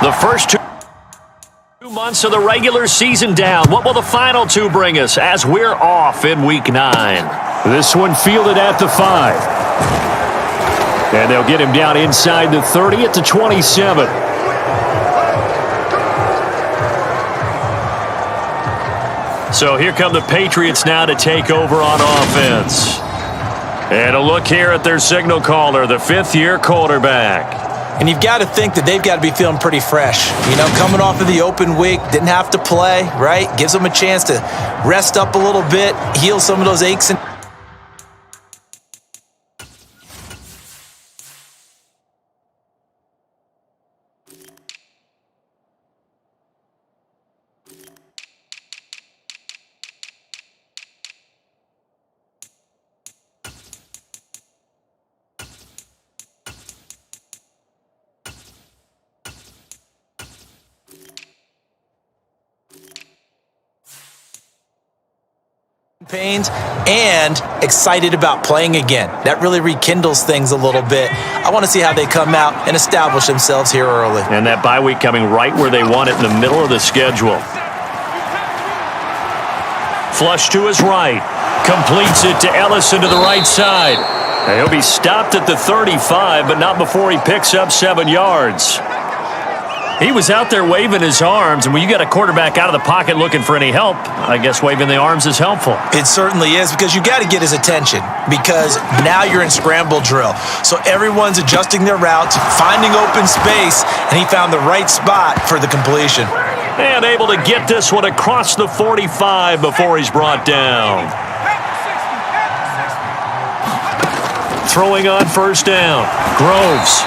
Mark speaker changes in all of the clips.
Speaker 1: The first two months of the regular season down. What will the final two bring us as we're off in Week 9?
Speaker 2: This one fielded at the 5. And they'll get him down inside the 30 at the 27.
Speaker 1: So here come the Patriots now to take over on offense. And a look here at their signal caller, the fifth-year quarterback.
Speaker 3: And you've got to think that they've got to be feeling pretty fresh. You know, coming off of the open week, didn't have to play, right? Gives them a chance to rest up a little bit, heal some of those aches and pains, and excited about playing again. That really rekindles things a little bit. I want to see how they come out and establish themselves here early.
Speaker 1: And that bye week coming right where they want it, in the middle of the schedule. Flush to his right. Completes it to Ellison to the right side. And he'll be stopped at the 35, but not before he picks up 7 yards. He was out there waving his arms, and when you got a quarterback out of the pocket looking for any help, I guess waving the arms is helpful.
Speaker 3: It certainly is, because you got to get his attention, because now you're in scramble drill. So everyone's adjusting their routes, finding open space, and he found the right spot for the completion.
Speaker 1: And able to get this one across the 45 before he's brought down. Throwing on first down, Groves.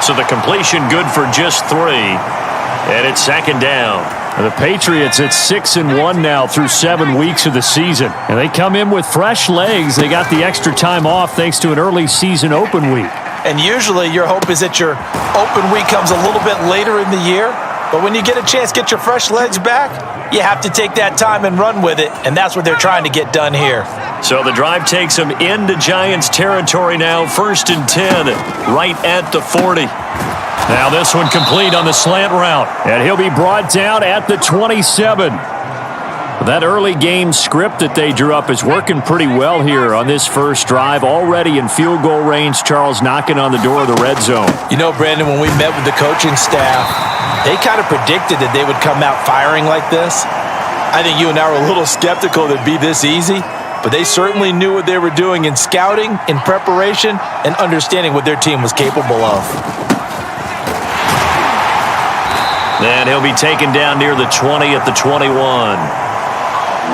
Speaker 1: So the completion good for just 3. And it's second down.
Speaker 2: The Patriots at 6-1 now through 7 weeks of the season. And they come in with fresh legs. They got the extra time off thanks to an early season open week.
Speaker 3: And usually your hope is that your open week comes a little bit later in the year. But when you get a chance to get your fresh legs back, you have to take that time and run with it. And that's what they're trying to get done here.
Speaker 1: So the drive takes them into Giants territory now. 1st and 10, right at the 40. Now this one complete on the slant route.
Speaker 2: And he'll be brought down at the 27. That early game script that they drew up is working pretty well here on this first drive. Already in field goal range, Charles knocking on the door of the red zone.
Speaker 3: You know, Brandon, when we met with the coaching staff, they kind of predicted that they would come out firing like this. I think you and I were a little skeptical that it'd be this easy. But they certainly knew what they were doing in scouting, in preparation, and understanding what their team was capable of.
Speaker 1: And he'll be taken down near the 20 at the 21.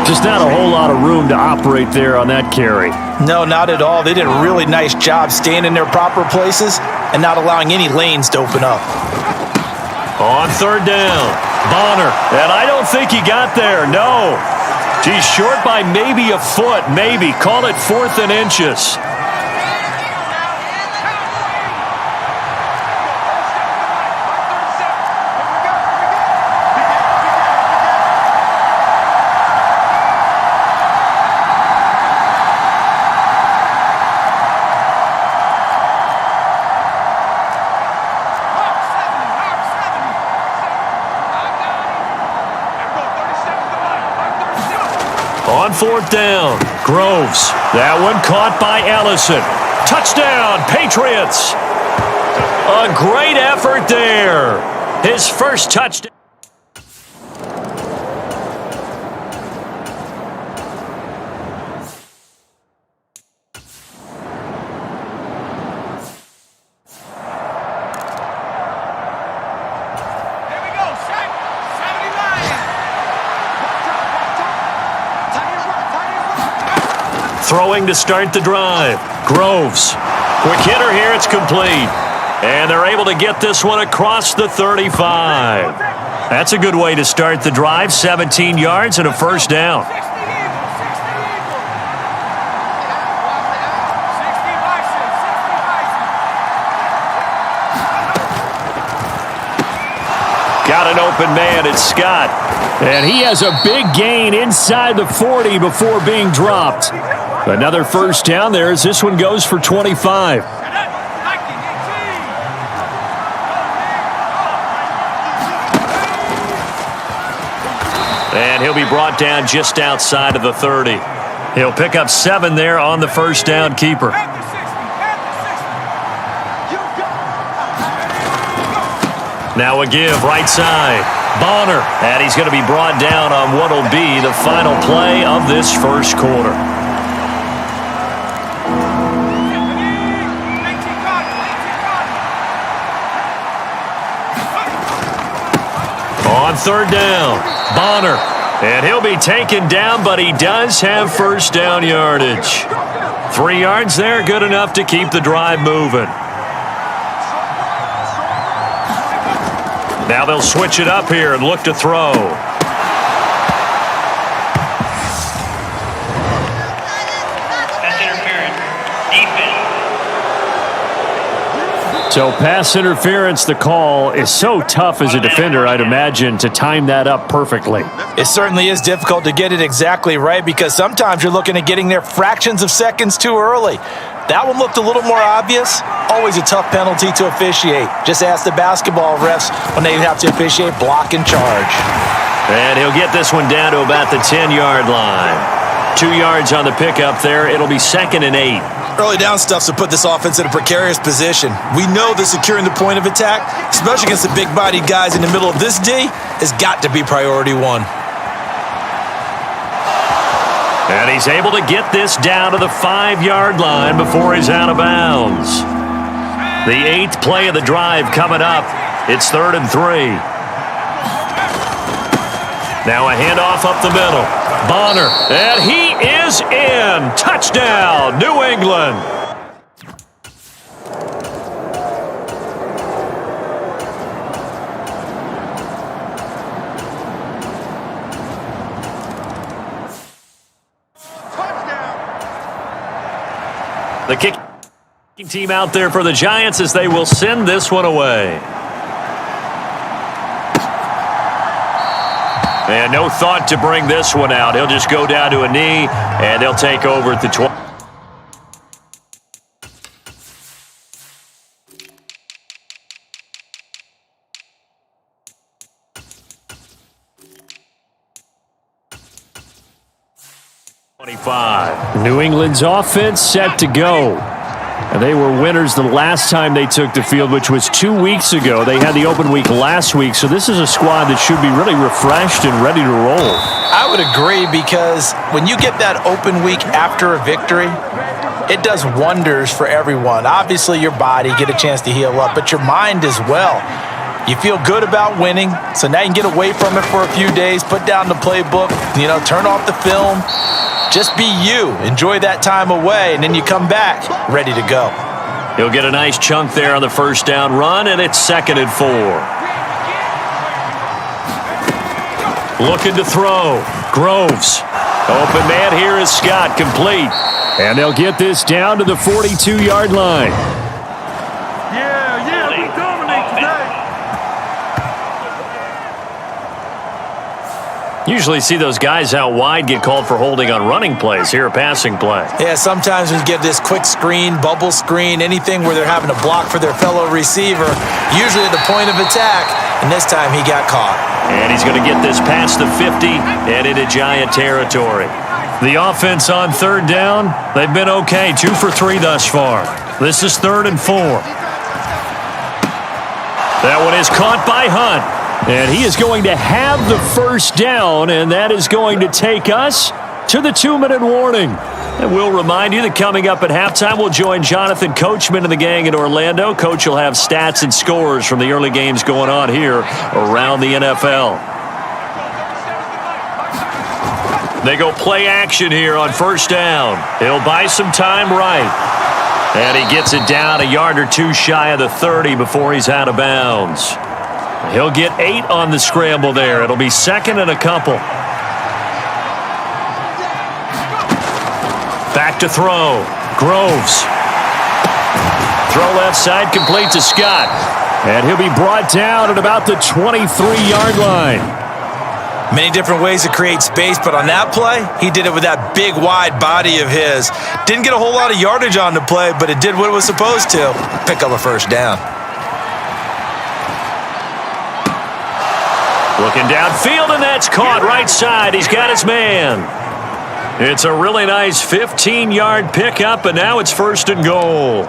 Speaker 2: Just not a whole lot of room to operate there on that carry.
Speaker 3: No, not at all. They did a really nice job staying in their proper places and not allowing any lanes to open up.
Speaker 1: On third down, Bonner. And I don't think he got there, no. He's short by maybe a foot, maybe. Call it 4th and inches. On 4th down, Groves. That one caught by Ellison. Touchdown, Patriots. A great effort there. His first touchdown. Throwing to start the drive. Groves. Quick hitter here. It's complete. And they're able to get this one across the 35. That's a good way to start the drive. 17 yards and a first down. Got an open man. It's Scott.
Speaker 2: And he has a big gain inside the 40 before being dropped. Another first down there as this one goes for 25.
Speaker 1: And he'll be brought down just outside of the 30. He'll pick up 7 there on the first down keeper. Now a give right side. Bonner. And he's going to be brought down on what will be the final play of this first quarter. On third down, Bonner. And he'll be taken down, but he does have first down yardage. 3 yards there, good enough to keep the drive moving. Now they'll switch it up here and look to throw.
Speaker 2: So pass interference, the call is so tough as a defender, I'd imagine, to time that up perfectly.
Speaker 3: It certainly is difficult to get it exactly right because sometimes you're looking at getting there fractions of seconds too early. That one looked a little more obvious. Always a tough penalty to officiate. Just ask the basketball refs when they have to officiate block and charge.
Speaker 1: And he'll get this one down to about the 10-yard line. 2 yards on the pickup there. It'll be 2nd and 8.
Speaker 3: Early down stuff's to put this offense in a precarious position. We know that securing the point of attack, especially against the big-bodied guys in the middle of this D, has got to be priority one.
Speaker 1: And he's able to get this down to the 5-yard line before he's out of bounds. The 8th play of the drive coming up. It's 3rd and 3. Now a handoff up the middle. Bonner, and he is in. Touchdown, New England. The kicking team out there for the Giants as they will send this one away. And no thought to bring this one out. He'll just go down to a knee, and they'll take over at the 20.
Speaker 2: New England's offense set to go. And they were winners the last time they took the field, which was 2 weeks ago. They had the open week last week, so this is a squad that should be really refreshed and ready to roll.
Speaker 3: I would agree because when you get that open week after a victory, it does wonders for everyone. Obviously, your body get a chance to heal up, but your mind as well. You feel good about winning, so now you can get away from it for a few days, put down the playbook, turn off the film. Just be you. Enjoy that time away, and then you come back ready to go.
Speaker 1: He'll get a nice chunk there on the first down run, and it's 2nd and 4. Looking to throw. Groves. Open man here is Scott, complete.
Speaker 2: And they'll get this down to the 42-yard line.
Speaker 4: We dominate today.
Speaker 1: Usually see those guys out wide get called for holding on running plays. Here a passing play.
Speaker 3: Yeah, sometimes we get this quick screen, bubble screen, anything where they're having to block for their fellow receiver, usually at the point of attack, and this time he got caught.
Speaker 1: And he's going to get this past the 50 and into Giant territory. The offense on third down, they've been okay. 2 for 3 thus far. This is 3rd and 4. That one is caught by Hunt. And he is going to have the first down, and that is going to take us to the 2-minute warning. And we'll remind you that coming up at halftime, we'll join Jonathan Coachman and the gang in Orlando. Coach will have stats and scores from the early games going on here around the NFL. They go play action here on first down. He'll buy some time right. And he gets it down a yard or 2 shy of the 30 before he's out of bounds. He'll get 8 on the scramble there. It'll be 2nd and a couple. Back to throw. Groves. Throw left side, complete to Scott. And he'll be brought down at about the 23-yard line.
Speaker 3: Many different ways to create space, but on that play, he did it with that big, wide body of his. Didn't get a whole lot of yardage on the play, but it did what it was supposed to. Pick up a first down.
Speaker 1: Looking downfield, and that's caught right side. He's got his man. It's a really nice 15-yard pickup, and now it's 1st and goal.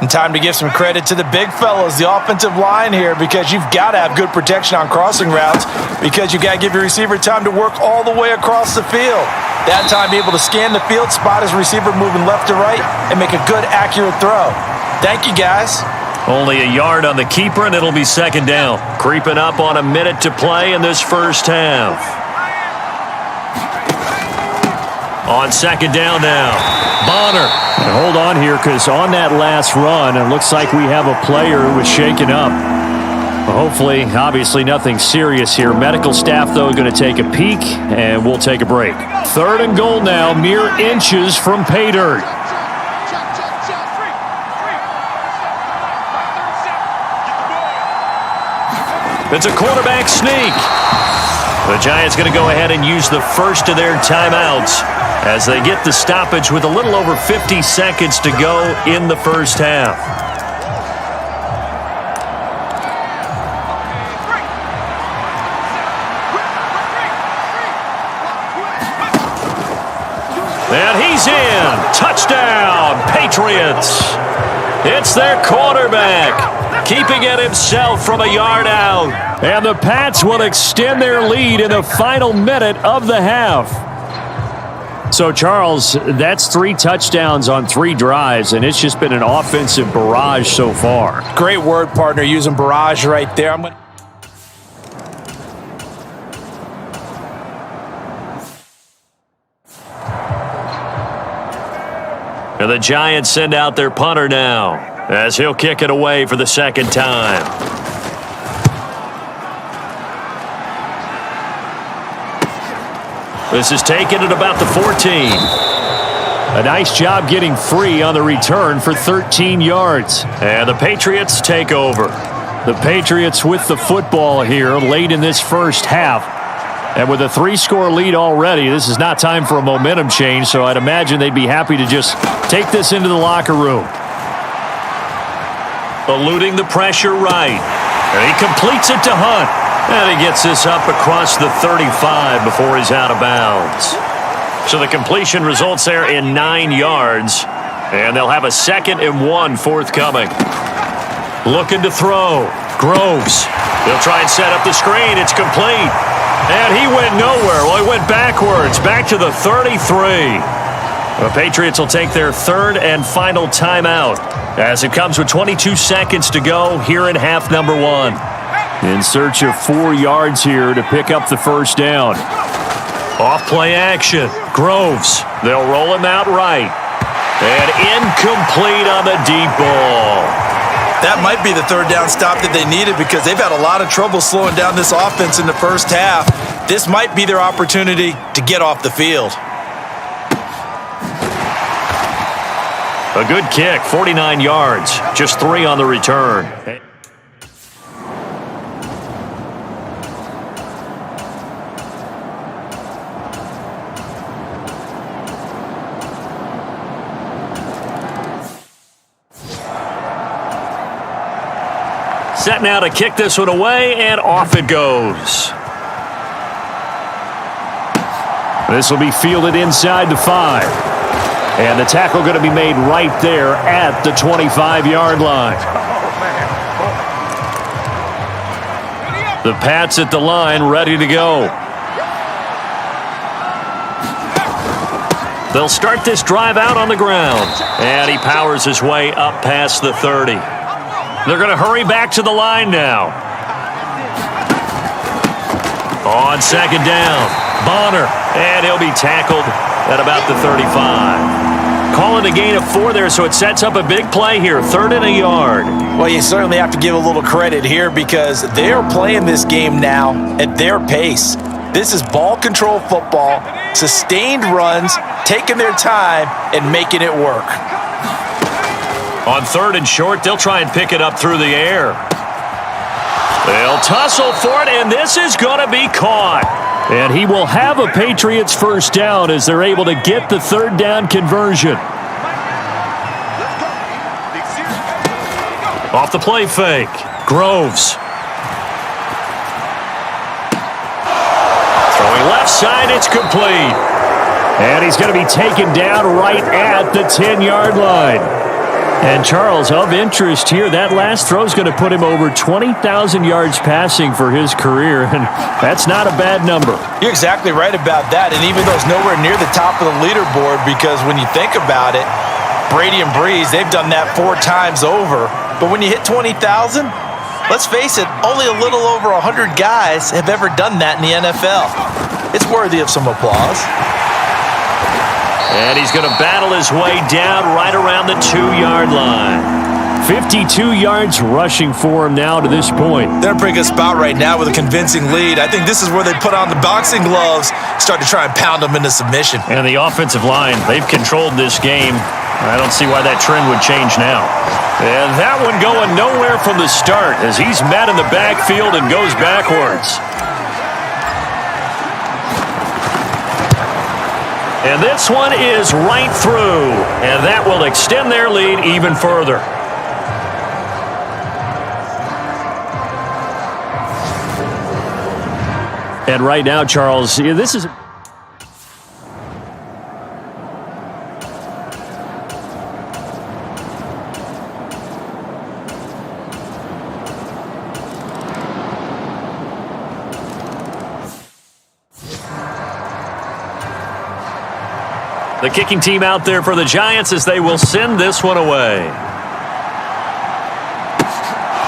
Speaker 3: And time to give some credit to the big fellas, the offensive line here, because you've got to have good protection on crossing routes, because you've got to give your receiver time to work all the way across the field. That time, be able to scan the field, spot his receiver moving left to right, and make a good, accurate throw. Thank you, guys.
Speaker 1: Only a yard on the keeper, and it'll be 2nd down. Creeping up on a minute to play in this first half. On 2nd down now, Bonner.
Speaker 2: And hold on here, because on that last run, it looks like we have a player who was shaken up. Hopefully, obviously nothing serious here. Medical staff, though, going to take a peek, and we'll take a break. 3rd and goal now, mere inches from pay dirt.
Speaker 1: It's a quarterback sneak. The Giants going to go ahead and use the first of their timeouts as they get the stoppage with a little over 50 seconds to go in the first half. And he's in. Touchdown, Patriots. It's their quarterback, keeping it himself from a yard out.
Speaker 2: And the Pats will extend their lead in the final minute of the half. So, Charles, that's 3 touchdowns on 3 drives, and it's just been an offensive barrage so far.
Speaker 3: Great word, partner, using barrage right there.
Speaker 1: And the Giants send out their punter now as he'll kick it away for the 2nd time. This is taken at about the 14.
Speaker 2: A nice job getting free on the return for 13 yards.
Speaker 1: And the Patriots take over.
Speaker 2: The Patriots with the football here late in this first half. And with a 3-score lead already, this is not time for a momentum change, so I'd imagine they'd be happy to just take this into the locker room.
Speaker 1: Eluding the pressure right. And he completes it to Hunt. And he gets this up across the 35 before he's out of bounds. So the completion results there in 9 yards. And they'll have a 2nd and 1 forthcoming. Looking to throw. Groves. They'll try and set up the screen. It's complete. And he went nowhere. Well, he went backwards. Back to the 33. The Patriots will take their 3rd and final timeout as it comes with 22 seconds to go here in half number 1.
Speaker 2: In search of 4 yards here to pick up the first down.
Speaker 1: Off play action. Groves. They'll roll him out right. And incomplete on the deep ball.
Speaker 3: That might be the 3rd down stop that they needed because they've had a lot of trouble slowing down this offense in the first half. This might be their opportunity to get off the field.
Speaker 1: A good kick, 49 yards. Just 3 on the return. Set now to kick this one away, and off it goes.
Speaker 2: This will be fielded inside the 5. And the tackle going to be made right there at the 25-yard line. The Pats at the line, ready to go. They'll start this drive out on the ground. And he powers his way up past the 30. They're going to hurry back to the line now. On second down, Bonner. And he'll be tackled at about the 35. Calling a gain of 4 there, so it sets up a big play here. 3rd and a yard.
Speaker 3: Well, you certainly have to give a little credit here because they're playing this game now at their pace. This is ball control football, sustained runs, taking their time, and making it work.
Speaker 1: On 3rd and short, they'll try and pick it up through the air. They'll tussle for it, and this is going to be caught.
Speaker 2: And he will have a Patriots first down as they're able to get the 3rd down conversion.
Speaker 1: Off the play fake, Groves. Throwing left side, it's complete.
Speaker 2: And he's going to be taken down right at the 10-yard line. And Charles, of interest here, that last throw is going to put him over 20,000 yards passing for his career, and that's not a bad number.
Speaker 3: You're exactly right about that, and even though it's nowhere near the top of the leaderboard, because when you think about it, Brady and Breeze, they've done that 4 times over. But when you hit 20,000, let's face it, only a little over 100 guys have ever done that in the NFL. It's worthy of some applause.
Speaker 1: And he's going to battle his way down right around the 2-yard line.
Speaker 2: 52 yards rushing for him now to this point.
Speaker 3: They're in a pretty good spot right now with a convincing lead. I think this is where they put on the boxing gloves, start to try and pound them into submission.
Speaker 1: And the offensive line, they've controlled this game. I don't see why that trend would change now. And that one going nowhere from the start as he's met in the backfield and goes backwards. And this one is right through, and that will extend their lead even further.
Speaker 2: And right now, Charles, this is...
Speaker 1: The kicking team out there for the Giants as they will send this one away.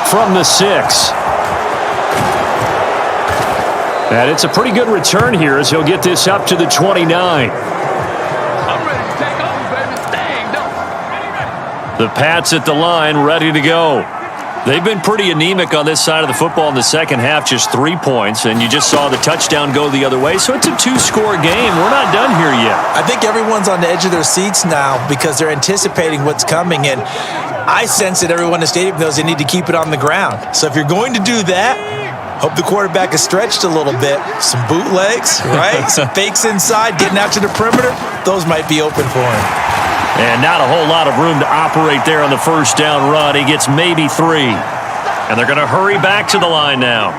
Speaker 2: From the 6. And it's a pretty good return here as he'll get this up to the 29.
Speaker 4: I'm ready to take over, baby. Dang, no.
Speaker 1: The Pats at the line, ready to go. They've been pretty anemic on this side of the football in the second half, just 3 points, and you just saw the touchdown go the other way, so it's a 2-score game. We're not done here yet.
Speaker 3: I think everyone's on the edge of their seats now because they're anticipating what's coming, and I sense that everyone in the stadium knows they need to keep it on the ground. So if you're going to do that, hope the quarterback is stretched a little bit. Some bootlegs, right? Some fakes inside, getting out to the perimeter. Those might be open for him.
Speaker 1: And not a whole lot of room to operate there on the first down run. He gets maybe 3. And they're going to hurry back to the line now.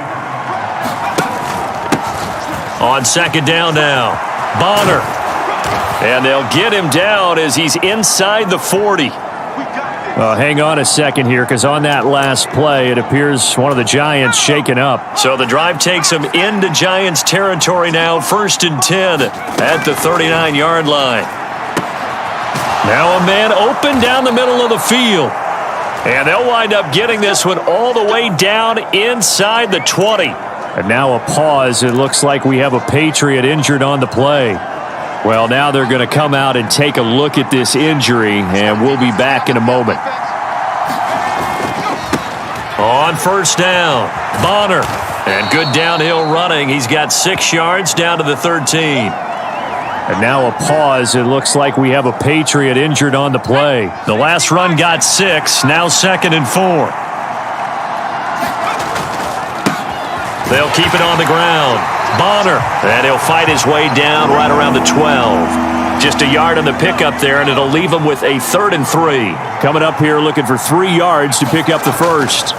Speaker 1: On second down now, Bonner. And they'll get him down as he's inside the 40.
Speaker 2: Hang on a second here, because on that last play, it appears one of the Giants shaken up.
Speaker 1: So the drive takes him into Giants territory now, 1st and 10 at the 39-yard line. Now a man open down the middle of the field. And they'll wind up getting this one all the way down inside the 20.
Speaker 2: And now a pause. It looks like we have a Patriot injured on the play. Well, now they're going to come out and take a look at this injury, and we'll be back in a moment.
Speaker 1: On first down, Bonner. And good downhill running. He's got 6 yards down to the 13.
Speaker 2: And now a pause. It looks like we have a Patriot injured on the play.
Speaker 1: The last run got 6. Now 2nd and 4. They'll keep it on the ground. Bonner. And he'll fight his way down right around the 12. Just a yard on the pickup there, and it'll leave him with a 3rd and 3.
Speaker 2: Coming up here looking for 3 yards to pick up the first.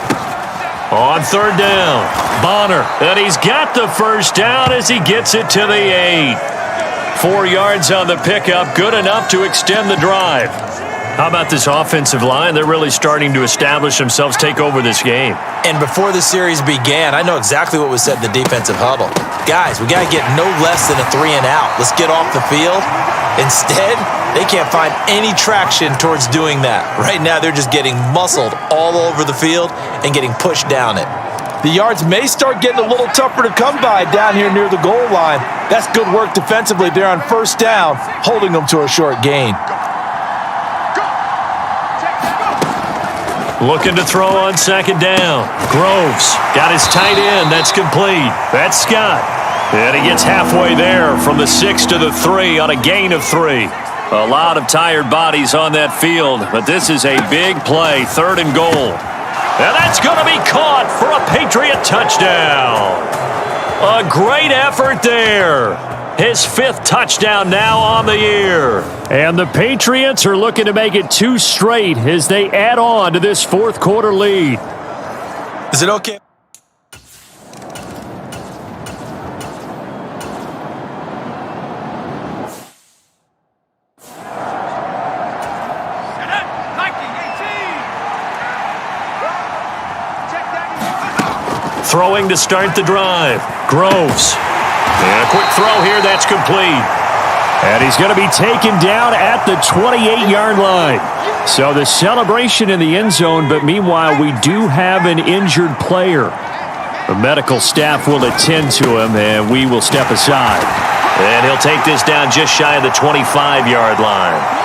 Speaker 1: On 3rd down, Bonner. And he's got the first down as he gets it to the 8. 4 yards on the pickup, good enough to extend the drive. How about this offensive line? They're really starting to establish themselves, take over this game.
Speaker 3: And before the series began, I know exactly what was said in the defensive huddle. Guys, we got to get no less than a 3 and out. Let's get off the field. Instead, they can't find any traction towards doing that. Right now, they're just getting muscled all over the field and getting pushed down it. The yards may start getting a little tougher to come by down here near the goal line. That's good work defensively there on first down, holding them to a short gain.
Speaker 1: Looking to throw on second down. Groves got his tight end. That's complete. That's Scott. And he gets halfway there from the 6 to the 3 on a gain of 3. A lot of tired bodies on that field, but this is a big play, 3rd and goal. And that's going to be caught for a Patriot touchdown. A great effort there. His 5th touchdown now on the year.
Speaker 2: And the Patriots are looking to make it 2 straight as they add on to this 4th quarter lead.
Speaker 3: Is it okay?
Speaker 1: Throwing to start the drive. Groves. And a quick throw here. That's complete.
Speaker 2: And he's going to be taken down at the 28-yard line. So the celebration in the end zone, but meanwhile, we do have an injured player. The medical staff will attend to him, and we will step aside.
Speaker 1: And he'll take this down just shy of the 25-yard line.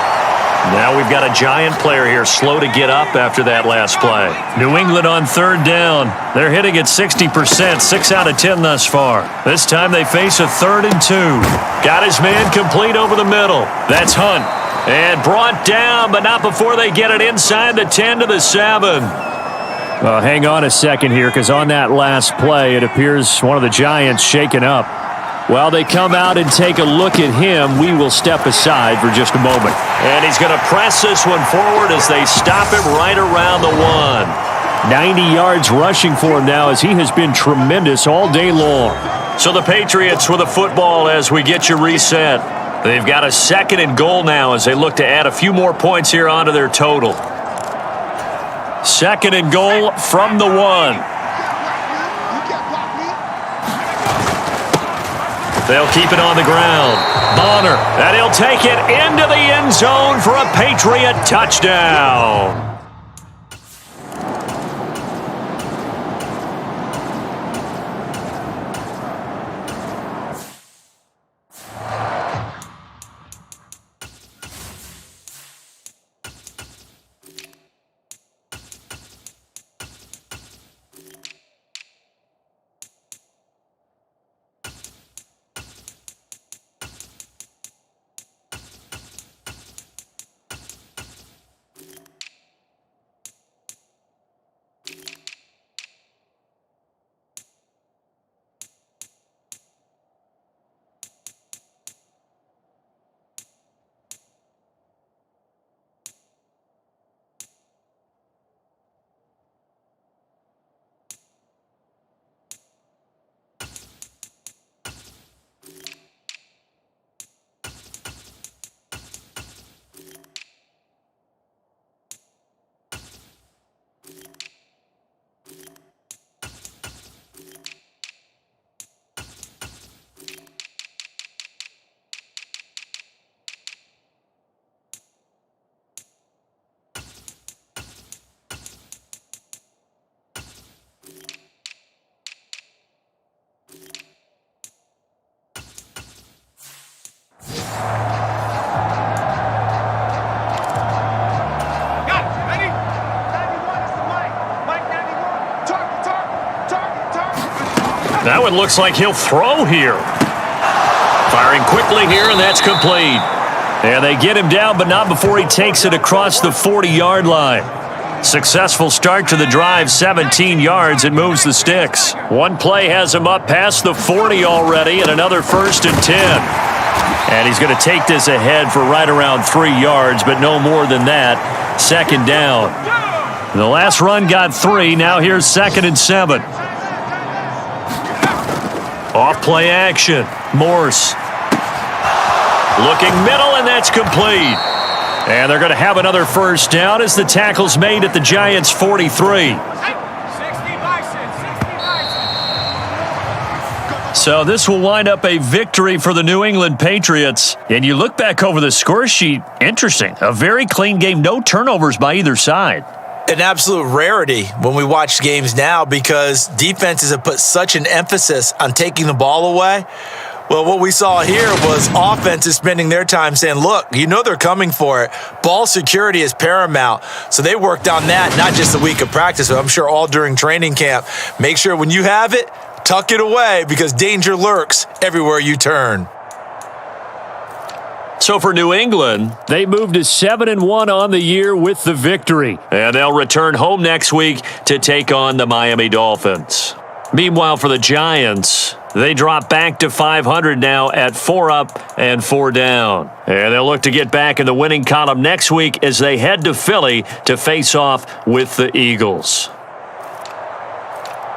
Speaker 1: Now we've got a giant player here, slow to get up after that last play. New England on 3rd down. They're hitting at 60%, 6 out of 10 thus far. This time they face a 3rd and 2. Got his man complete over the middle. That's Hunt. And brought down, but not before they get it inside the 10 to the 7.
Speaker 2: Hang on a second here, because on that last play, it appears one of the Giants shaken up. While they come out and take a look at him, we will step aside for just a moment.
Speaker 1: And he's going to press this one forward as they stop him right around the 1.
Speaker 2: 90 yards rushing for him now as he has been tremendous all day long.
Speaker 1: So the Patriots with a football as we get you reset. They've got a 2nd and goal now as they look to add a few more points here onto their total. 2nd and goal from the 1. They'll keep it on the ground. Bonner, and he'll take it into the end zone for a Patriot touchdown. That one looks like he'll throw here. Firing quickly here, and that's complete. And they get him down, but not before he takes it across the 40-yard line. Successful start to the drive, 17 yards, and moves the sticks. One play has him up past the 40 already, and another 1st and 10. And he's going to take this ahead for right around 3 yards, but no more than that. 2nd down. The last run got 3. Now here's 2nd and 7. Off play action. Morse. Looking middle, and that's complete. And they're going to have another first down as the tackle's made at the Giants' 43. So this will wind up a victory for the New England Patriots. And you look back over the score sheet, interesting. A very clean game, no turnovers by either side.
Speaker 3: An absolute rarity when we watch games now because defenses have put such an emphasis on taking the ball away. Well, what we saw here was offenses spending their time saying, look, you know they're coming for it. Ball security is paramount. So they worked on that, not just a week of practice, but I'm sure all during training camp. Make sure when you have it, tuck it away because danger lurks everywhere you turn.
Speaker 1: So for New England,
Speaker 2: they moved to 7-1 on the year with the victory.
Speaker 1: And they'll return home next week to take on the Miami Dolphins. Meanwhile, for the Giants, they drop back to 500 now at 4 up and 4 down. And they'll look to get back in the winning column next week as they head to Philly to face off with the Eagles.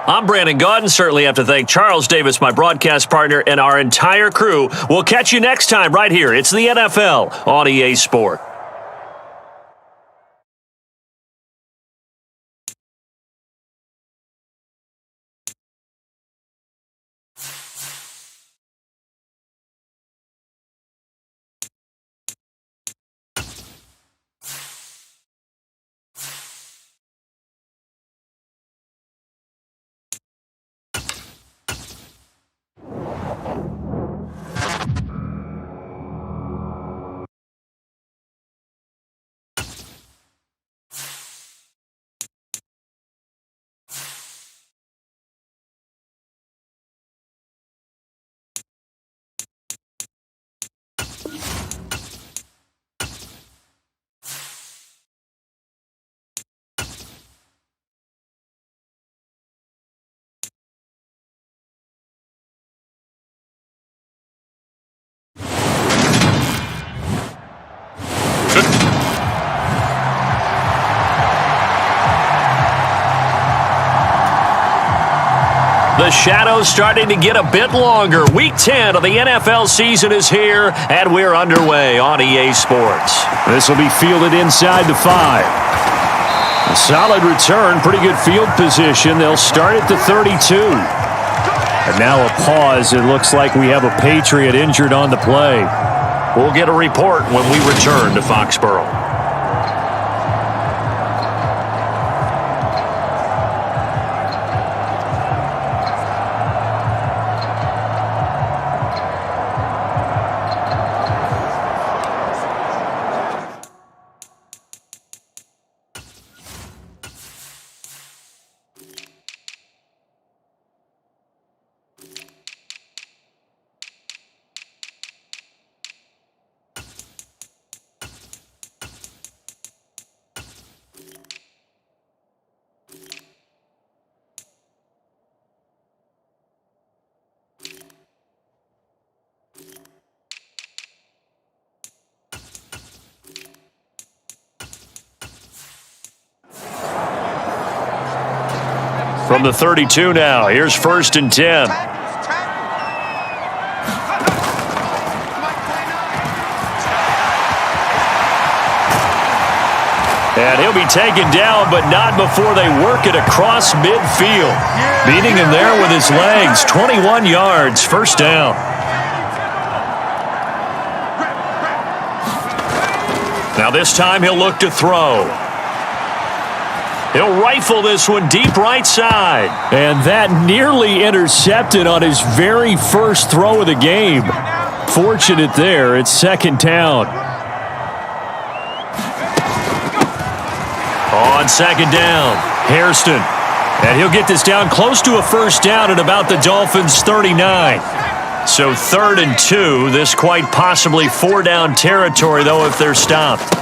Speaker 1: I'm Brandon Gaudin. Certainly have to thank Charles Davis, my broadcast partner, and our entire crew. We'll catch you next time right here. It's the NFL on EA Sport. The shadow's starting to get a bit longer. Week 10 of the NFL season is here, and we're underway on EA Sports.
Speaker 2: This will be fielded inside the 5. A solid return, pretty good field position. They'll start at the 32. And now a pause. It looks like we have a Patriot injured on the play.
Speaker 1: We'll get a report when we return to Foxborough. From the 32 now, here's 1st and 10. And he'll be taken down, but not before they work it across midfield. Beating him there with his legs, 21 yards, 1st down. Now this time he'll look to throw. He'll rifle this one deep right side.
Speaker 2: And that nearly intercepted on his very first throw of the game. Fortunate there. It's 2nd down.
Speaker 1: On 2nd down, Hairston. And he'll get this down close to a 1st down at about the Dolphins' 39. So 3rd and 2. This quite possibly 4-down territory, though, if they're stopped.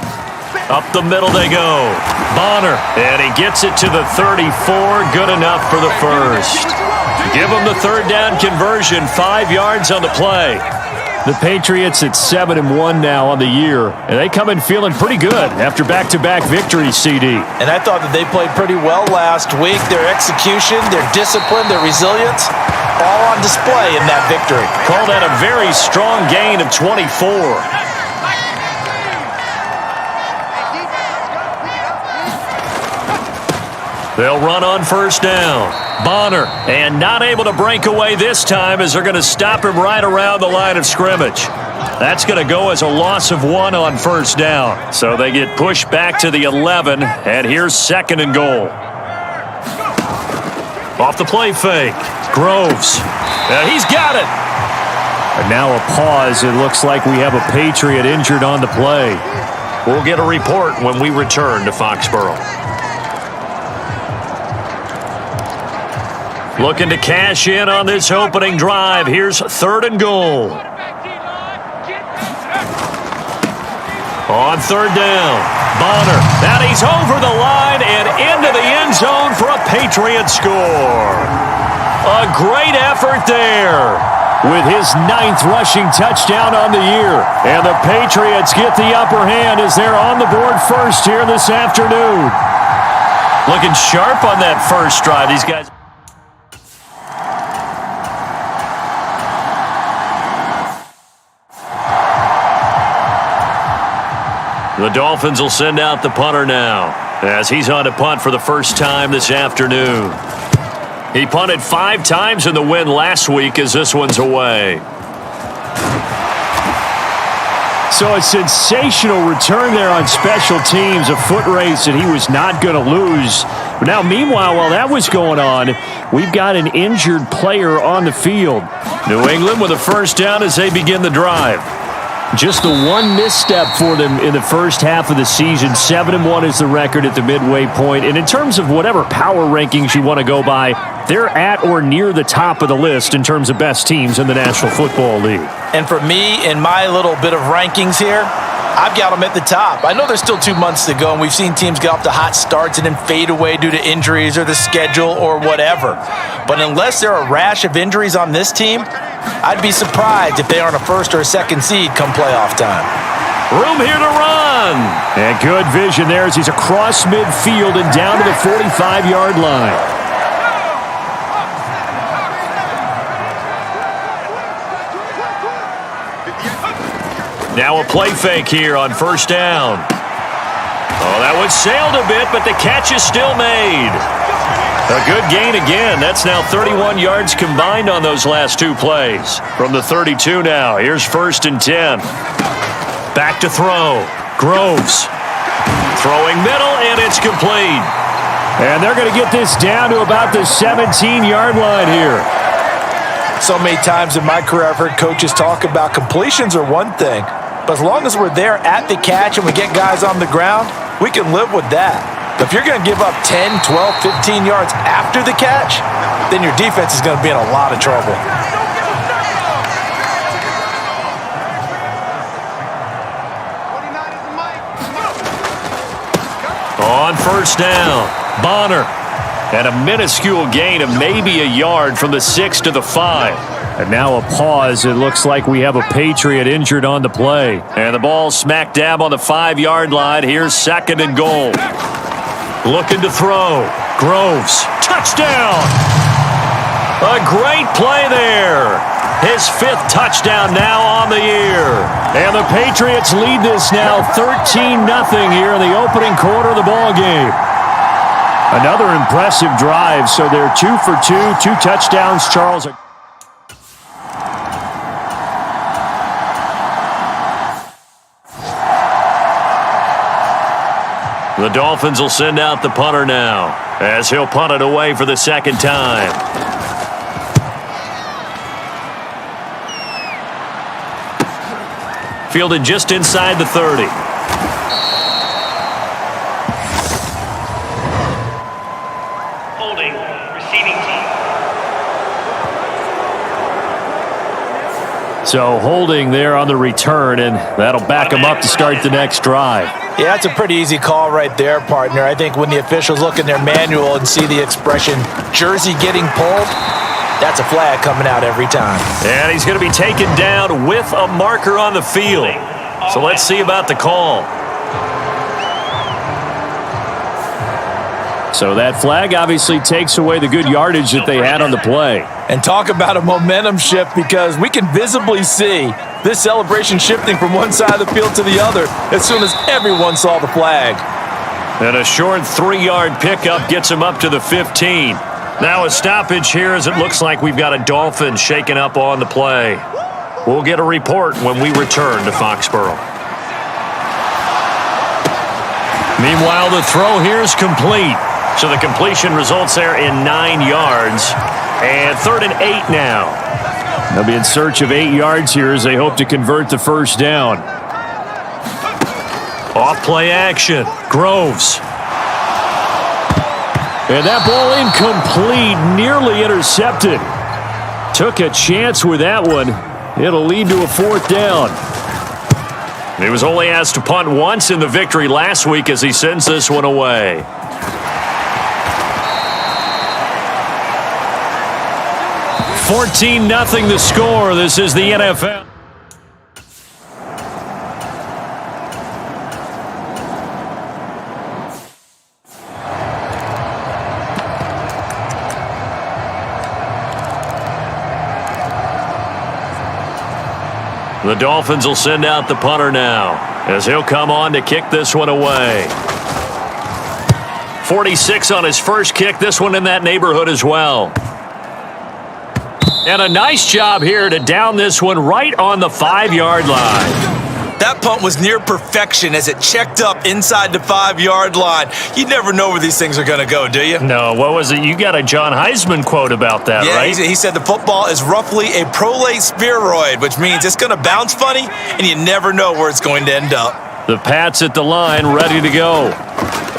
Speaker 1: Up the middle they go. Bonner, and he gets it to the 34. Good enough for the 1st. Give him the 3rd down conversion. 5 yards on the play.
Speaker 2: The Patriots at 7-1 now on the year, and they come in feeling pretty good after back-to-back victories, CD.
Speaker 3: And I thought that they played pretty well last week. Their execution, their discipline, their resilience, all on display in that victory.
Speaker 1: Call that a very strong gain of 24. They'll run on first down. Bonner, and not able to break away this time as they're going to stop him right around the line of scrimmage. That's going to go as a loss of 1 on first down. So they get pushed back to the 11, and here's 2nd and goal. Off the play fake. Groves. He's got it.
Speaker 2: And now a pause. It looks like we have a Patriot injured on the play.
Speaker 1: We'll get a report when we return to Foxborough. Looking to cash in on this opening drive. Here's 3rd and goal. On 3rd down, Bonner. And he's over the line and into the end zone for a Patriot score. A great effort there.
Speaker 2: With his 9th rushing touchdown on the year. And the Patriots get the upper hand as they're on the board first here this afternoon.
Speaker 1: Looking sharp on that first drive. These guys... The Dolphins will send out the punter now as he's on to punt for the first time this afternoon. He punted 5 times in the win last week as this one's away.
Speaker 2: So a sensational return there on special teams, a foot race that he was not going to lose. But now, meanwhile, while that was going on, we've got an injured player on the field.
Speaker 1: New England with a first down as they begin the drive.
Speaker 2: Just the one misstep for them in the first half of the season. 7-1 is the record at the midway point. And in terms of whatever power rankings you want to go by, they're at or near the top of the list in terms of best teams in the National Football League.
Speaker 3: And for me, in my little bit of rankings here, I've got them at the top. I know there's still 2 months to go, and we've seen teams get off to hot starts and then fade away due to injuries or the schedule or whatever. But unless there are a rash of injuries on this team, I'd be surprised if they aren't a 1st or a 2nd seed come playoff time.
Speaker 1: Room here to run.
Speaker 2: And good vision there as he's across midfield and down to the 45-yard line.
Speaker 1: Now a play fake here on first down. Oh, that one sailed a bit, but the catch is still made. A good gain again. That's now 31 yards combined on those last 2 plays. From the 32 now. Here's 1st and 10. Back to throw. Groves. Throwing middle, and it's complete.
Speaker 2: And they're going to get this down to about the 17-yard line here.
Speaker 3: So many times in my career I've heard coaches talk about completions are one thing, but as long as we're there at the catch and we get guys on the ground, we can live with that. But if you're going to give up 10, 12, 15 yards after the catch, then your defense is going to be in a lot of trouble.
Speaker 1: On first down, Bonner. And a minuscule gain of maybe a yard from the 6 to the 5.
Speaker 2: And now a pause. It looks like we have a Patriot injured on the play.
Speaker 1: And the ball smack dab on the 5-yard line. Here's 2nd and goal. Looking to throw. Groves. Touchdown! A great play there. His 5th touchdown now on the year.
Speaker 2: And the Patriots lead this now 13-0 here in the opening quarter of the ball game. Another impressive drive, so they're 2 for 2, 2 touchdowns, Charles.
Speaker 1: The Dolphins will send out the punter now, as he'll punt it away for the 2nd time. Fielded just inside the 30.
Speaker 2: So holding there on the return, and that'll back them up to start the next drive.
Speaker 3: Yeah, that's a pretty easy call right there, partner. I think when the officials look in their manual and see the expression jersey getting pulled, that's a flag coming out every time.
Speaker 1: And he's going to be taken down with a marker on the field. So let's see about the call.
Speaker 2: So that flag obviously takes away the good yardage that they had on the play.
Speaker 3: And talk about a momentum shift, because we can visibly see this celebration shifting from one side of the field to the other as soon as everyone saw the flag.
Speaker 1: And a short 3-yard pickup gets him up to the 15. Now a stoppage here, as it looks like we've got a Dolphin shaking up on the play. We'll get a report when we return to Foxborough. Meanwhile, the throw here is complete. So the completion results there in 9 yards. And 3rd and 8 now.
Speaker 2: They'll be in search of 8 yards here as they hope to convert the first down.
Speaker 1: Off play action. Groves.
Speaker 2: And that ball incomplete, nearly intercepted. Took a chance with that one. It'll lead to a 4th down.
Speaker 1: He was only asked to punt once in the victory last week as he sends this one away. $14-0 the score. This is the NFL. The Dolphins will send out the punter now, as he'll come on to kick this one away. 46 on his first kick. This one in that neighborhood as well. And a nice job here to down this one right on the 5-yard line.
Speaker 3: That punt was near perfection as it checked up inside the 5-yard line. You never know where these things are going to go, do you?
Speaker 1: No, what was it? You got a John Heisman quote about that,
Speaker 3: yeah,
Speaker 1: right?
Speaker 3: He said the football is roughly a prolate spheroid, which means it's going to bounce funny, and you never know where it's going to end up.
Speaker 2: The Pats at the line, ready to go.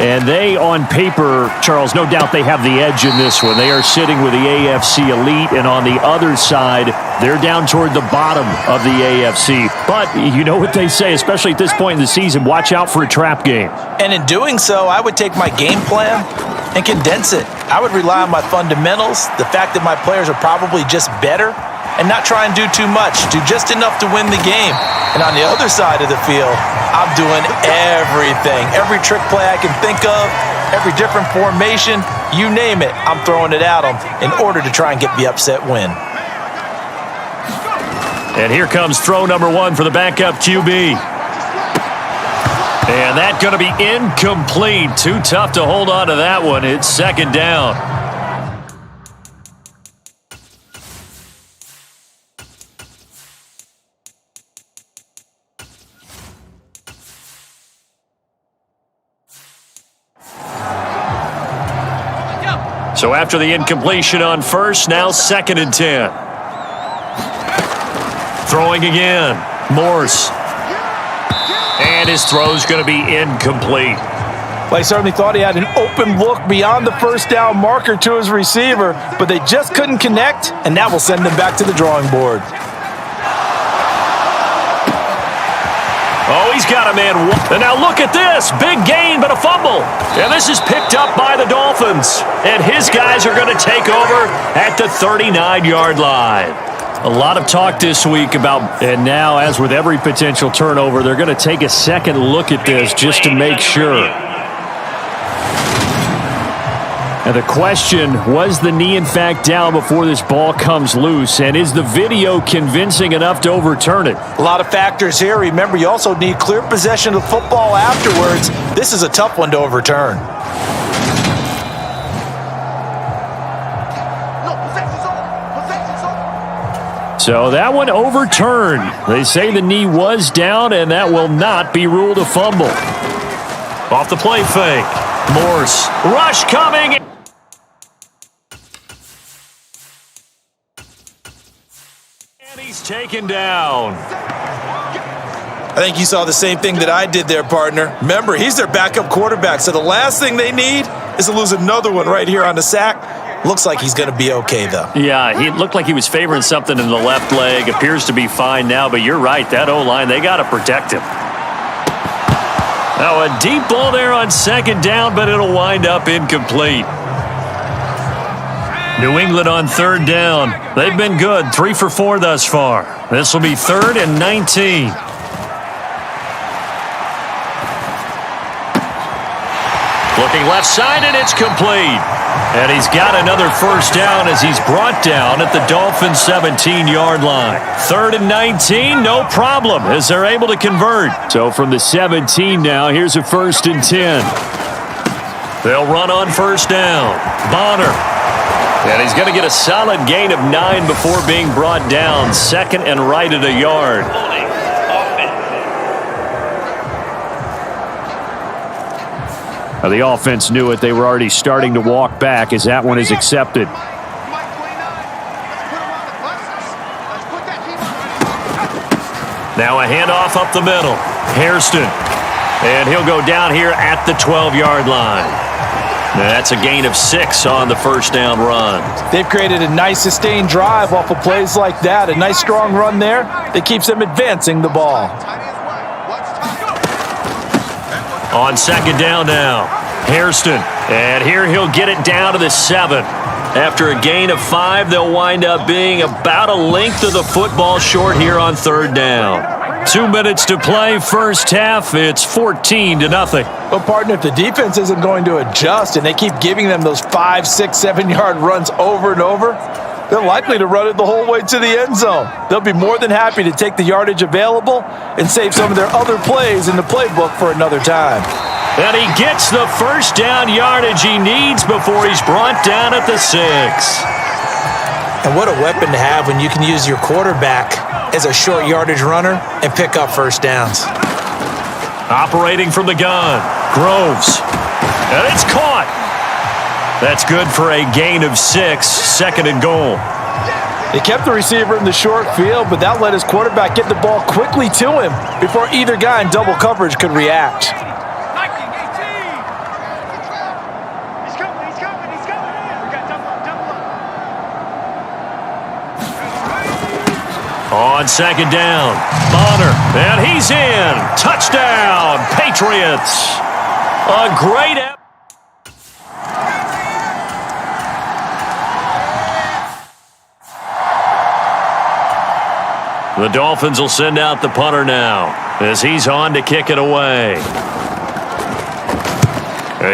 Speaker 2: And they, on paper, Charles, no doubt they have the edge in this one. They are sitting with the AFC elite, and on the other side, they're down toward the bottom of the AFC. But you know what they say, especially at this point in the season, watch out for a trap game.
Speaker 3: And in doing so, I would take my game plan and condense it. I would rely on my fundamentals, the fact that my players are probably just better, and not try and do too much, do just enough to win the game. And on the other side of the field, I'm doing everything. Every trick play I can think of, every different formation, you name it, I'm throwing it at them in order to try and get the upset win.
Speaker 1: And here comes throw number 1 for the backup QB. And that's going to be incomplete. Too tough to hold on to that one. It's 2nd down. So after the incompletion on first, now 2nd and 10. Throwing again. Morse. And his throw's going to be incomplete.
Speaker 3: Well, he certainly thought he had an open look beyond the first down marker to his receiver, but they just couldn't connect, and that will send them back to the drawing board.
Speaker 1: Oh, he's got a man. And now look at this. Big gain, but a fumble. And this is picked up by the Dolphins. And his guys are going to take over at the 39-yard line.
Speaker 2: A lot of talk this week about, and now, as with every potential turnover, they're going to take a second look at this just to make sure. And the question, was the knee in fact down before this ball comes loose? And is the video convincing enough to overturn it?
Speaker 3: A lot of factors here. Remember, you also need clear possession of the football afterwards. This is a tough one to overturn.
Speaker 2: So that one overturned. They say the knee was down, and that will not be ruled a fumble.
Speaker 1: Off the play fake. Morse. Rush coming. And he's taken down.
Speaker 3: I think you saw the same thing that I did there, partner. Remember, he's their backup quarterback, so the last thing they need is to lose another one right here on the sack. Looks like he's going to be okay, though.
Speaker 1: Yeah, he looked like he was favoring something in the left leg. Appears to be fine now, but you're right. That O-line, they got to protect him. Now, a deep ball there on second down, but it'll wind up incomplete. New England on third down. They've been good, 3 for 4 thus far. This will be 3rd and 19. Looking left side, and it's complete. And he's got another first down as he's brought down at the Dolphins' 17-yard line. 3rd and 19, no problem, as they're able to convert.
Speaker 2: So from the 17 now, here's a 1st and 10.
Speaker 1: They'll run on first down. Bonner. And he's going to get a solid gain of 9 before being brought down. 2nd and right at a yard.
Speaker 2: Now, the offense knew it. They were already starting to walk back as that one is accepted.
Speaker 1: Now a handoff up the middle. Hairston. And he'll go down here at the 12-yard line. That's a gain of 6 on the first down run.
Speaker 3: They've created a nice sustained drive off of plays like that. A nice strong run there that keeps them advancing the ball.
Speaker 1: On 2nd down now, Hairston. And here he'll get it down to the 7. After a gain of 5, they'll wind up being about a length of the football short here on 3rd down.
Speaker 2: 2 minutes to play, first half. It's 14-0.
Speaker 3: But, partner, if the defense isn't going to adjust and they keep giving them those 5, 6, 7-yard runs over and over, they're likely to run it the whole way to the end zone. They'll be more than happy to take the yardage available and save some of their other plays in the playbook for another time.
Speaker 1: And he gets the first down yardage he needs before he's brought down at the 6.
Speaker 5: And what a weapon to have when you can use your quarterback as a short yardage runner and pick up first downs.
Speaker 1: Operating from the gun, Groves. And it's caught. That's good for a gain of 6, 2nd and goal.
Speaker 3: They kept the receiver in the short field, but that let his quarterback get the ball quickly to him before either guy in double coverage could react.
Speaker 1: On 2nd down, Bonner, and he's in. Touchdown, Patriots. A great effort. The Dolphins will send out the punter now as he's on to kick it away.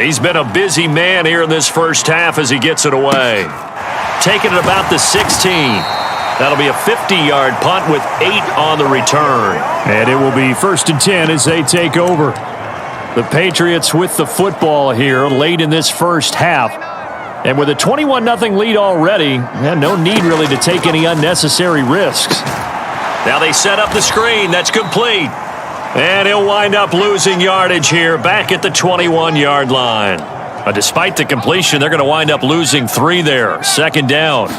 Speaker 1: He's been a busy man here in this first half as he gets it away. Taking it about the 16. That'll be a 50-yard punt with 8 on the return.
Speaker 2: And it will be 1st and 10 as they take over. The Patriots with the football here late in this first half. And with a 21-0 lead already, no need really to take any unnecessary risks.
Speaker 1: Now they set up the screen. That's complete. And he'll wind up losing yardage here back at the 21-yard line. Despite the completion, they're going to wind up losing 3 there. 2nd down.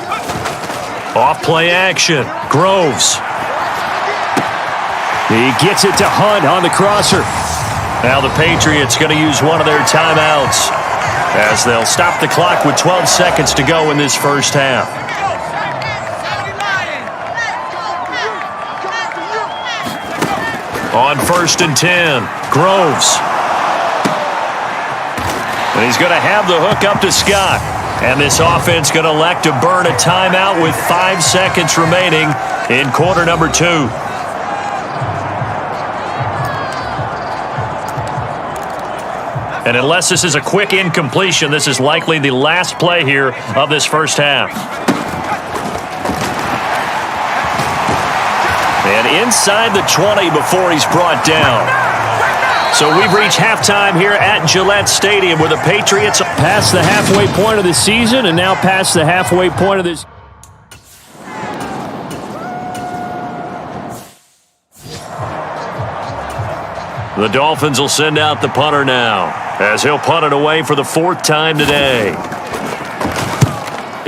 Speaker 1: Off play action. Groves.
Speaker 2: He gets it to Hunt on the crosser.
Speaker 1: Now the Patriots going to use one of their timeouts as they'll stop the clock with 12 seconds to go in this first half. On 1st and 10, Groves. And he's going to have the hook up to Scott. And this offense going to elect to burn a timeout with 5 seconds remaining in quarter number 2. And unless this is a quick incompletion, this is likely the last play here of this first half. And inside the 20 before he's brought down. So we've reached halftime here at Gillette Stadium with the Patriots
Speaker 2: past the halfway point of the season and now past the halfway point of this.
Speaker 1: The Dolphins will send out the punter now as he'll punt it away for the 4th time today.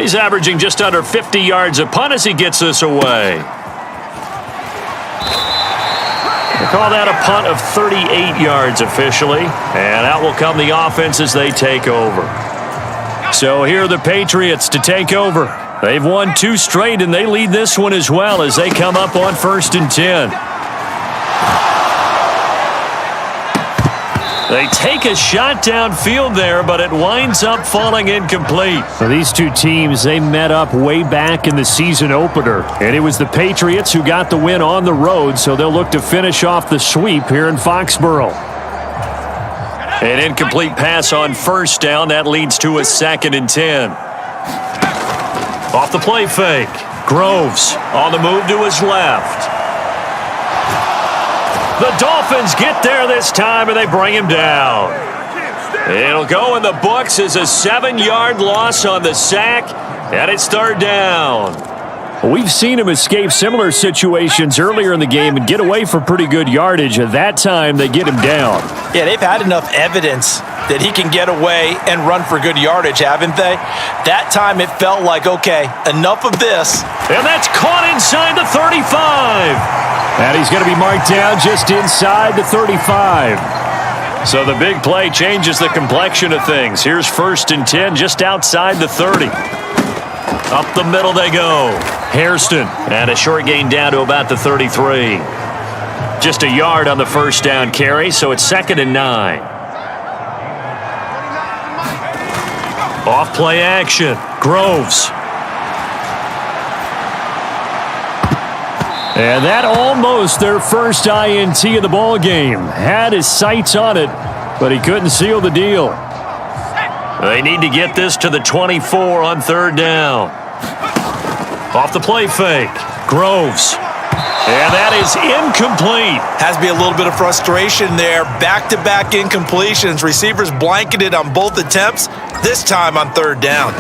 Speaker 1: He's averaging just under 50 yards a punt as he gets this away. They call that a punt of 38 yards officially, and out will come the offense as they take over.
Speaker 2: So here are the Patriots to take over. They've won 2 straight, and they lead this one as well as they come up on 1st and 10.
Speaker 1: They take a shot downfield there, but it winds up falling incomplete.
Speaker 2: So these 2 teams, they met up way back in the season opener. And it was the Patriots who got the win on the road, so they'll look to finish off the sweep here in Foxborough.
Speaker 1: An incomplete pass on first down. That leads to a 2nd and 10. Off the play fake. Groves on the move to his left. The Dolphins get there this time, and they bring him down. It'll go in the books as a 7-yard loss on the sack, and it's 3rd down.
Speaker 2: We've seen him escape similar situations earlier in the game and get away for pretty good yardage. At that time, they get him down.
Speaker 3: Yeah, they've had enough evidence that he can get away and run for good yardage, haven't they? That time it felt like, okay, enough of this.
Speaker 1: And that's caught inside the 35.
Speaker 2: And he's going to be marked down just inside the 35.
Speaker 1: So the big play changes the complexion of things. Here's 1st and 10 just outside the 30. Up the middle they go. Hairston, and a short gain down to about the 33. Just a yard on the 1st down carry, so it's 2nd and 9. Off play action. Groves.
Speaker 2: And that almost their first INT of the ball game. Had his sights on it, but he couldn't seal the deal.
Speaker 1: They need to get this to the 24 on 3rd down. Off the play fake. Groves. And that is incomplete.
Speaker 3: Has to be a little bit of frustration there. Back-to-back incompletions. Receivers blanketed on both attempts, this time on 3rd down.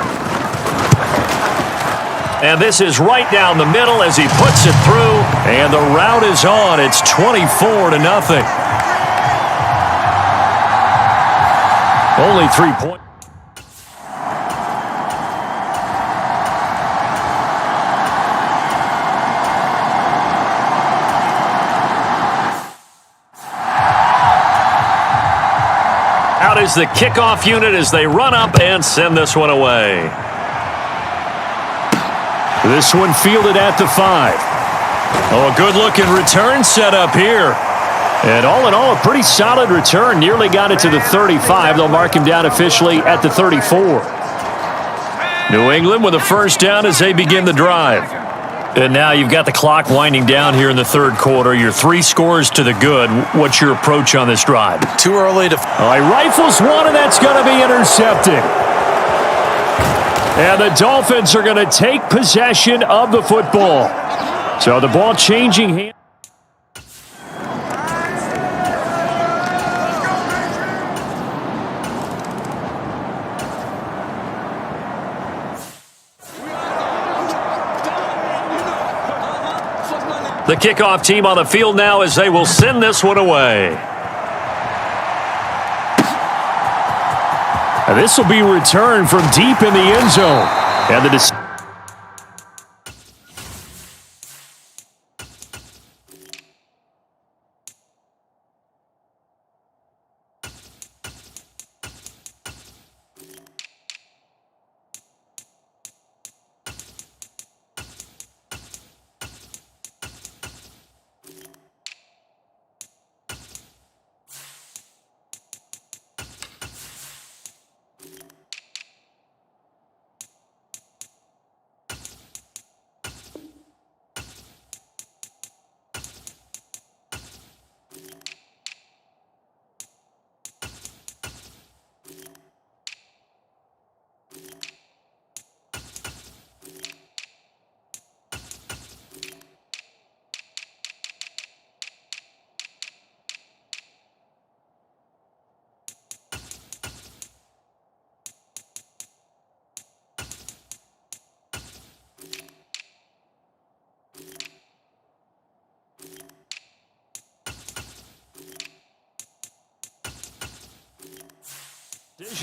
Speaker 1: And this is right down the middle as he puts it through. And the route is on. It's 24-0.
Speaker 2: Only 3 points.
Speaker 1: Out is the kickoff unit as they run up and send this one away.
Speaker 2: This one fielded at the 5.
Speaker 1: Oh, a good-looking return set up here.
Speaker 2: And all in all, a pretty solid return. Nearly got it to the 35. They'll mark him down officially at the 34.
Speaker 1: New England with a 1st down as they begin the drive. And now you've got the clock winding down here in the 3rd quarter. You're 3 scores to the good. What's your approach on this drive?
Speaker 3: Too early to...
Speaker 2: All right, rifles one, and that's going to be intercepted. And the Dolphins are going to take possession of the football. So the ball changing hands.
Speaker 1: The kickoff team on the field now as they will send this one away.
Speaker 2: And this will be returned from deep in the end zone. And the decision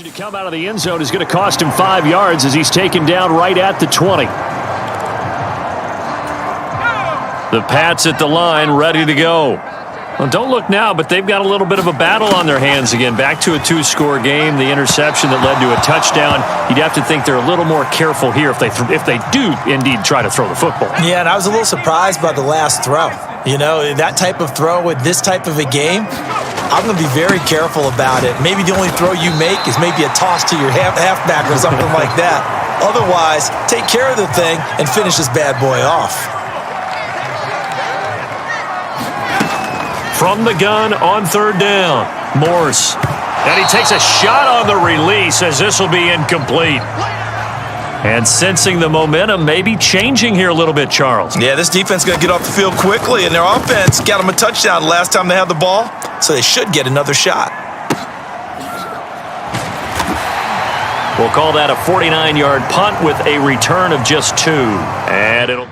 Speaker 2: to come out of the end zone is going to cost him 5 yards as he's taken down right at the 20.
Speaker 1: The Pats at the line, ready to go. Well, don't look now, but they've got a little bit of a battle on their hands again. Back to a 2-score game. The interception that led to a touchdown. You'd have to think they're a little more careful here if they do indeed try to throw the football.
Speaker 5: Yeah, and I was a little surprised by the last throw. You know, that type of throw with this type of a game, I'm going to be very careful about it. Maybe the only throw you make is maybe a toss to your halfback or something like that. Otherwise, take care of the thing and finish this bad boy off.
Speaker 1: From the gun on 3rd down, Morse And he takes a shot on the release as this will be incomplete. And sensing the momentum maybe changing here a little bit, Charles.
Speaker 5: Yeah, this defense is going to get off the field quickly, and their offense got them a touchdown last time they had the ball, so they should get another shot.
Speaker 1: We'll call that a 49-yard punt with a return of just 2. And it'll...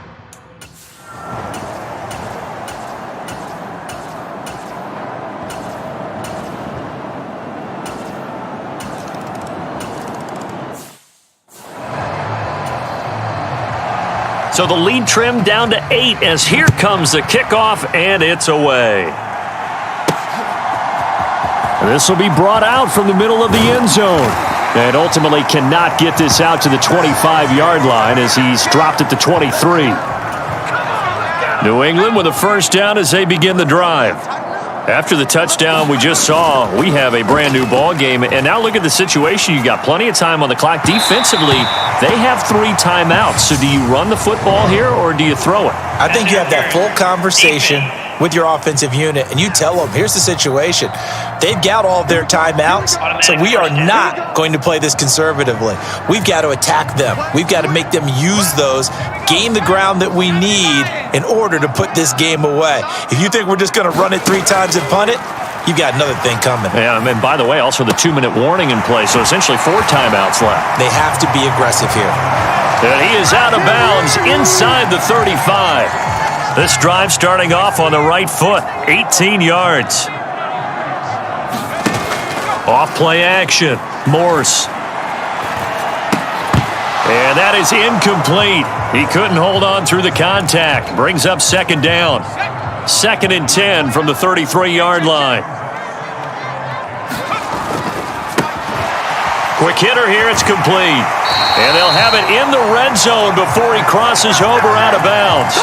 Speaker 1: So the lead trimmed down to 8 as here comes the kickoff, and it's away. This will be brought out from the middle of the end zone. And ultimately cannot get this out to the 25-yard line as he's dropped at the 23. New England with a first down as they begin the drive. After the touchdown we just saw, we have a brand-new ball game. And now look at the situation. You got plenty of time on the clock. Defensively, they have 3 timeouts. So do you run the football here or do you throw it?
Speaker 5: I think you have that full conversation with your offensive unit, and you tell them, here's the situation. They've got all of their timeouts, so we are not going to play this conservatively. We've got to attack them. We've got to make them use those, gain the ground that we need in order to put this game away. If you think we're just going to run it 3 times and punt it, you've got another thing coming.
Speaker 1: Yeah, and by the way, also the 2-minute warning in play, so essentially 4 timeouts left.
Speaker 5: They have to be aggressive here.
Speaker 1: And he is out of bounds inside the 35. This drive starting off on the right foot, 18 yards. Off play action, Morse. And that is incomplete. He couldn't hold on through the contact. Brings up second down. 2nd and 10 from the 33-yard line. Quick hitter here, it's complete. And they'll have it in the red zone before he crosses over out of bounds.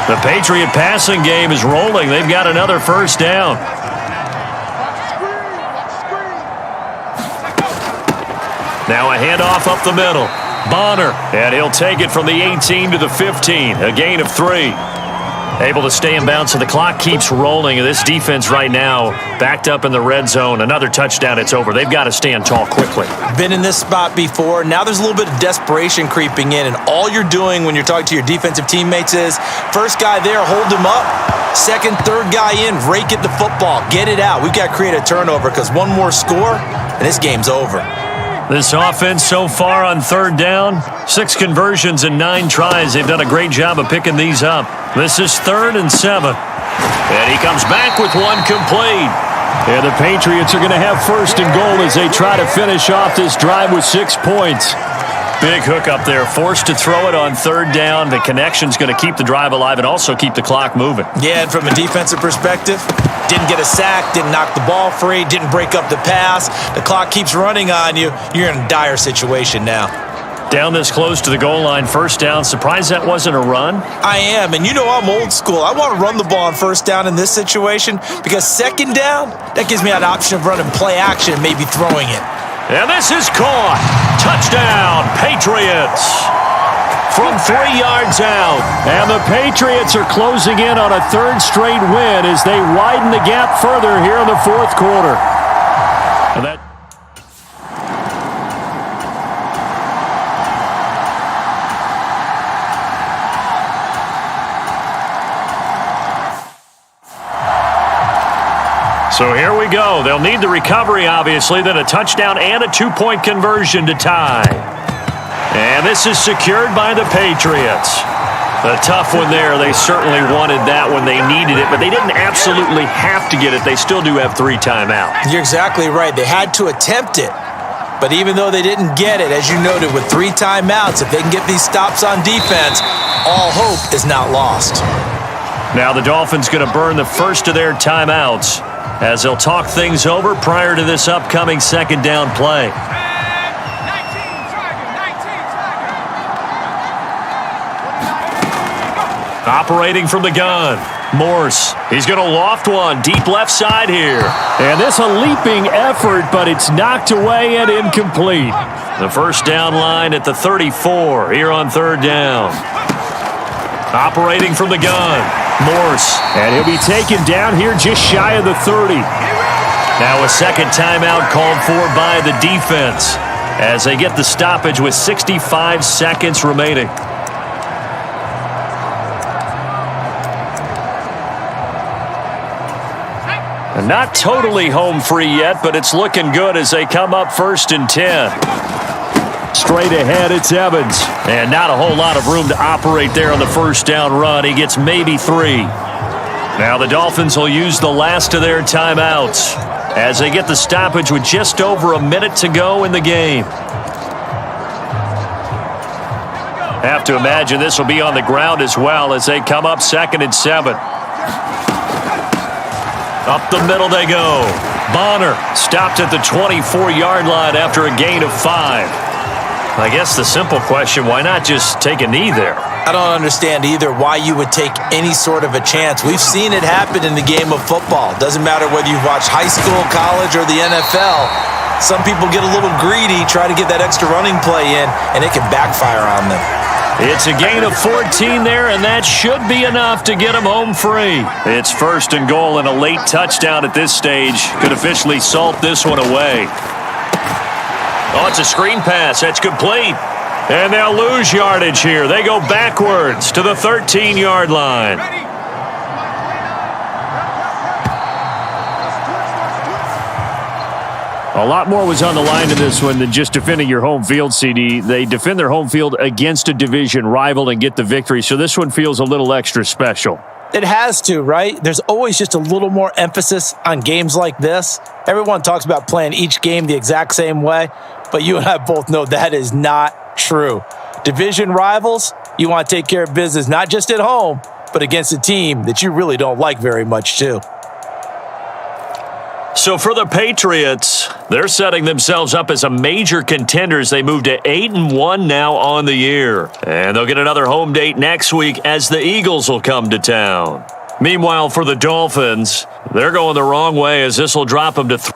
Speaker 1: The Patriot passing game is rolling. They've got another first down. Now a handoff up the middle. Bonner, and he'll take it from the 18 to the 15. A gain of 3. Able to stay in bounds, so the clock keeps rolling. And this defense right now backed up in the red zone. Another touchdown, it's over. They've got to stand tall quickly.
Speaker 5: Been in this spot before. Now there's a little bit of desperation creeping in, and all you're doing when you're talking to your defensive teammates is first guy there, hold him up. Second, third guy in, rake at the football. Get it out. We've got to create a turnover because one more score, and this game's over.
Speaker 1: This offense so far on 3rd down, 6 conversions and 9 tries. They've done a great job of picking these up. This is 3rd and 7. And he comes back with one complete.
Speaker 2: And the Patriots are going to have 1st and goal as they try to finish off this drive with 6 points.
Speaker 1: Big hook up there. Forced to throw it on 3rd down. The connection's going to keep the drive alive and also keep the clock moving.
Speaker 5: Yeah, and from a defensive perspective, didn't get a sack, didn't knock the ball free, didn't break up the pass. The clock keeps running on you. You're in a dire situation now.
Speaker 1: Down this close to the goal line, 1st down. Surprised that wasn't a run?
Speaker 5: I am, and you know I'm old school. I want to run the ball on 1st down in this situation because 2nd down, that gives me an option of running play action and maybe throwing it.
Speaker 1: And this is caught. Touchdown, Patriots. From 3 yards out.
Speaker 2: And the Patriots are closing in on a 3rd straight win as they widen the gap further here in the 4th quarter. And that
Speaker 1: So here we go. They'll need the recovery, obviously, then a touchdown and a 2-point conversion to tie. And this is secured by the Patriots. A tough one there. They certainly wanted that when they needed it, but they didn't absolutely have to get it. They still do have 3 timeouts.
Speaker 5: You're exactly right. They had to attempt it. But even though they didn't get it, as you noted, with 3 timeouts, if they can get these stops on defense, all hope is not lost.
Speaker 1: Now the Dolphins going to burn the first of their timeouts as they'll talk things over prior to this upcoming 2nd down play. Operating from the gun, Morse. He's going to loft one deep left side here.
Speaker 2: And this a leaping effort, but it's knocked away and incomplete.
Speaker 1: The 1st down line at the 34 here on 3rd down. Operating from the gun, Morse.
Speaker 2: And he'll be taken down here just shy of the 30.
Speaker 1: Now a second timeout called for by the defense as they get the stoppage with 65 seconds remaining. And not totally home free yet, but it's looking good as they come up 1st and 10. Straight ahead, it's Evans. And not a whole lot of room to operate there on the first down run. He gets maybe 3. Now the Dolphins will use the last of their timeouts as they get the stoppage with just over a minute to go in the game. Have to imagine this will be on the ground as well as they come up 2nd and 7. Up the middle they go. Bonner stopped at the 24-yard line after a gain of 5. I guess the simple question, why not just take a knee there?
Speaker 5: I don't understand either why you would take any sort of a chance. We've seen it happen in the game of football. Doesn't matter whether you've watched high school, college, or the NFL. Some people get a little greedy, try to get that extra running play in, and it can backfire on them.
Speaker 1: It's a gain of 14 there, and that should be enough to get them home free. It's 1st and goal, and a late touchdown at this stage could officially salt this one away. Oh, it's a screen pass. That's complete. And they'll lose yardage here. They go backwards to the 13-yard line.
Speaker 2: A lot more was on the line in this one than just defending your home field, CD. They defend their home field against a division rival and get the victory, so this one feels a little extra special.
Speaker 5: It has to, right? There's always just a little more emphasis on games like this. Everyone talks about playing each game the exact same way, but you and I both know that is not true. Division rivals, you want to take care of business, not just at home, but against a team that you really don't like very much, too.
Speaker 1: So for the Patriots, they're setting themselves up as a major contender as they move to 8-1 now on the year. And they'll get another home date next week as the Eagles will come to town. Meanwhile, for the Dolphins, they're going the wrong way as this will drop them to 3.